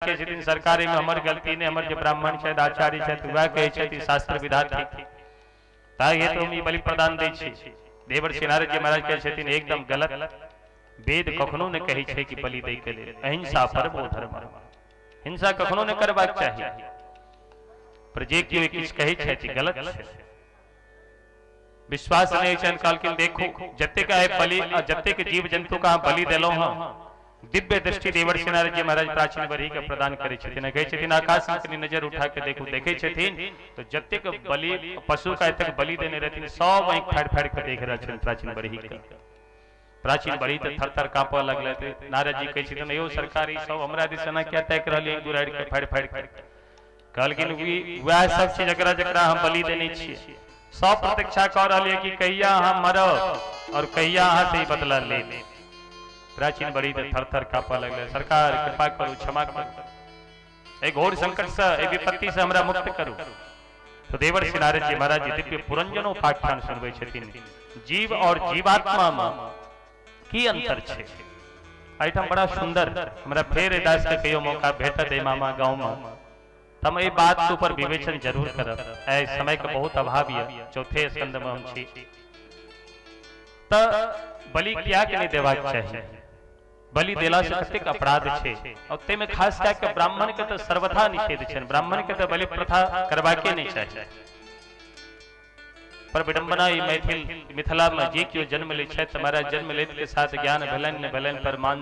सरकार में हमर गलती ने हमर ब्राह्मण छथि आचार्य छथि वह कहै छथि शास्त्र विधान ठीक ताहि हेतु हम ई बलि प्रदान दै छी। देवर्षि नारद जी महाराज कहै छथिन एकदम गलत, वेद कखनो ने कहै छै कि बलि दै के लेल अहिंसा परमो धर्म, हिंसा कखनो ने करबाक चाही, पर जे केओ किछु कहै छथि गलत छै, विश्वास नहीं छन कहलखिन देखो जतेक आए बलि जतेक जीव जंतु का बलि देलौ हां दिव्य दृष्टि देवर्षि नारद जी महाराज प्राचीन बलि के प्रदान करे छथिन। कहै छथिन आकाश में कनी नजर उठा के देखो, देखे छथिन तो जतेक बलि पशु का तक बलि देने रहथिन सब आंख फाड़ फाड़ के देख रहल छथिन प्राचीन बलि के। प्राचीन बलि तो थर थर कांपे लगले थे। नारद जी कहै छथिन यो सरकार ई सब हमरा दिसना क्या तक रहलिए दुराड़ के फाड़ फाड़ के कहलखिन वह सब चीज जकरा जकरा हम बलि देने छिए सब प्रतीक्षा कर रही है कि कहिया हम मरब और कहिया अहाँ से बदला ले। प्राचीन बलि थर थर कांपे लगले, सरकार कृपा करू क्षमा करू, एक घोर संकट से एक विपत्ति से हमरा मुक्त करू। तो देवर्षि नारद जी महाराज जी दिव्य पुरंजनो पाठ्यान सुनबै छथिन। जीव और जीवात्मा में की अंतर छे आइटम बड़ा सुंदर हमरा फेर दास के कहियो मौका भेटत ए मामा गांव में हम ये बात के ऊपर विवेचन जरूर करब। ऐ समय के बहुत अभाव है, चौथे स्कंद में हम छी त बलि क्या के नहीं देबाक चाहिए, बलि देला से कतेक अपराध छे और ते में खास कय के ब्राह्मण के तो सर्वथा निषेध छे, ब्राह्मण के तो बलि प्रथा करबाके नहीं चाहिए। पर विडंबना ई मैथिल मिथिला में जे कियो जन्म ले छे तुम्हारा जन्म लेत के साथ ज्ञान भेलन न भेलन पर मान